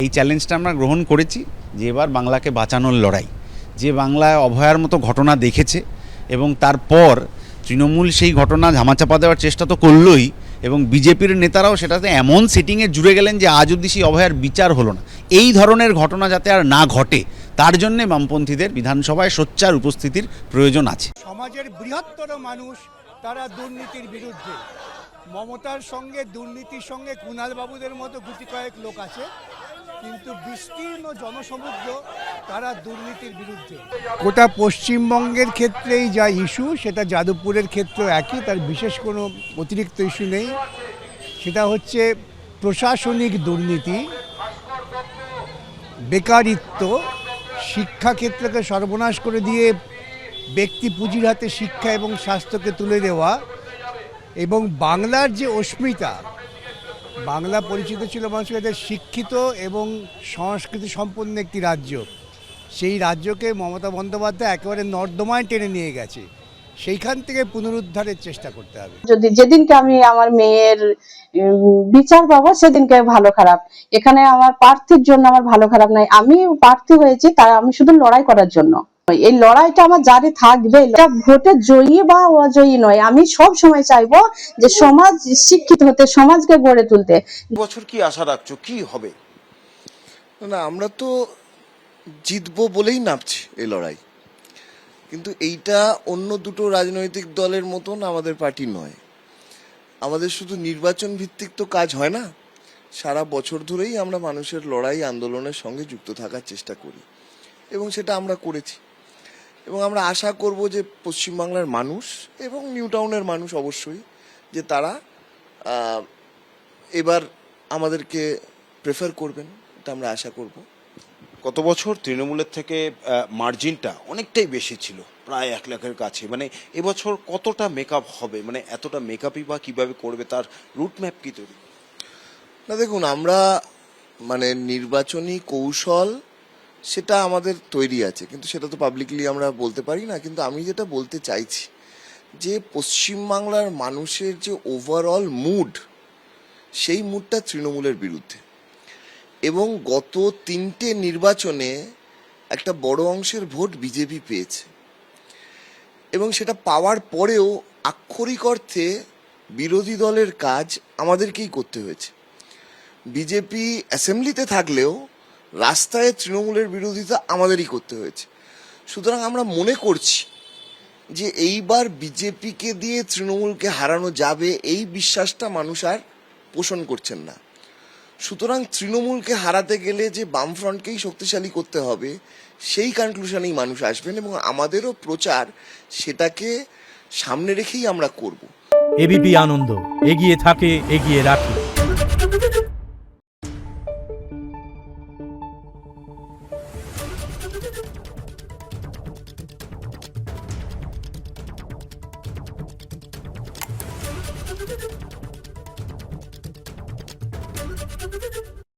এই চ্যালেঞ্জটা আমরা গ্রহণ করেছি যে এবার বাংলাকে বাঁচানোর লড়াই, যে বাংলায় অভয়ার মতো ঘটনা দেখেছে এবং তারপর তৃণমূল সেই ঘটনা ধামাচাপা দেওয়ার চেষ্টা তো করলোই, এবং বিজেপির নেতারাও সেটাতে এমন সেটিংয়ে জুড়ে গেলেন যে আজ অবধি সেই অভয়ার বিচার হলো না। এই ধরনের ঘটনা যাতে আর না ঘটে তার জন্যে বামপন্থীদের বিধানসভায় সোচ্চার উপস্থিতির প্রয়োজন আছে। সমাজের বৃহত্তর মানুষ তারা দুর্নীতির বিরুদ্ধে। মমতার সঙ্গে দুর্নীতির সঙ্গে কুণাল বাবুদের মতো গুটি কয়েক লোক আছে, কিন্তু বিস্তীর্ণ জনসমুদ্র তারা দুর্নীতির বিরুদ্ধে। গোটা পশ্চিমবঙ্গের ক্ষেত্রেই যা ইস্যু, সেটা যাদবপুরের ক্ষেত্রেও একই, তার বিশেষ কোনো অতিরিক্ত ইস্যু নেই। সেটা হচ্ছে প্রশাসনিক দুর্নীতি, বেকারিত্ব, শিক্ষাক্ষেত্রকে সর্বনাশ করে দিয়ে ব্যক্তি পুঁজির হাতে শিক্ষা এবং স্বাস্থ্যকে তুলে দেওয়া, এবং বাংলার যে অস্মিতা, বাংলা পরিচিত ছিল মানুষের কাছে শিক্ষিত এবং সংস্কৃতি সম্পন্ন একটি রাজ্য, সেই রাজ্যকে মমতা বন্দ্যোপাধ্যায় একেবারে নর্দমায় টেনে নিয়ে গেছে। সেইখান থেকে পুনরুদ্ধারের চেষ্টা করতে হবে। যদি যেদিনকে আমি আমার মেয়ের বিচার পাবো সেদিনকে ভালো খারাপ, এখানে আমার প্রার্থীর জন্য আমার ভালো খারাপ নাই। আমি প্রার্থী হয়েছি তাই আমি শুধু লড়াই করার জন্য। এই লড়াইটা আমার জারি থাকবে, এটা ভোটে জয়ী বা অজয়ী নয়। আমি সব সময় চাইবো যে সমাজ শিক্ষিত হতে, সমাজকে গড়ে তুলতে। বছর কি আশা রাখছো, কি হবে? না, আমরা তো জিতবো বলেই নামছি এই লড়াই, কিন্তু এইটা অন্য দুটো রাজনৈতিক দলের মতন আমাদের পার্টি নয়। আমাদের শুধু নির্বাচন ভিত্তিক তো কাজ হয় না, সারা বছর ধরেই আমরা মানুষের লড়াই আন্দোলনের সঙ্গে যুক্ত থাকার চেষ্টা করি, এবং সেটা আমরা করেছি। এবং আমরা আশা করব যে পশ্চিমবাংলার মানুষ এবং নিউ টাউনের মানুষ অবশ্যই, যে তারা এবার আমাদেরকে প্রেফার করবেন, এটা আমরা আশা করব। গত বছর তৃণমূলের থেকে মার্জিনটা অনেকটাই বেশি ছিল, প্রায় 1 লাখের কাছে। মানে এবছর কতটা মেকআপ হবে, মানে এতটা মেকআপই বা কীভাবে করবে, তার রুট ম্যাপ কী তৈরি? না দেখুন, আমরা মানে নির্বাচনী কৌশল সেটা আমাদের তৈরি আছে, কিন্তু সেটা তো পাবলিকলি আমরা বলতে পারি না। কিন্তু আমি যেটা বলতে চাইছি যে পশ্চিমবাংলার মানুষের যে ওভারঅল মুড, সেই মুডটা তৃণমূলের বিরুদ্ধে। এবং গত 3টে নির্বাচনে একটা বড় অংশের ভোট বিজেপি পেয়েছে, এবং সেটা পাওয়ার পরেও আক্ষরিক অর্থে বিরোধী দলের কাজ আমাদেরকেই করতে হয়েছে। বিজেপি অ্যাসেম্বলিতে থাকলেও রাস্তায় তৃণমূলের বিরোধিতা আমাদেরই করতে হয়েছে। সুতরাং আমরা মনে করছি যে এইবার বিজেপিকে দিয়ে তৃণমূলকে হারানো যাবে, এই বিশ্বাসটা মানুষ আর পোষণ করছেন না। সুতরাং তৃণমূলকে হারাতে গেলে যে বামফ্রন্টকেই শক্তিশালী করতে হবে, সেই কনক্লুশনেই মানুষ আসবেন, এবং আমাদেরও প্রচার সেটাকে সামনে রেখেই আমরা করব। এবিপি আনন্দ, এগিয়ে থাকে, এগিয়ে রাখে।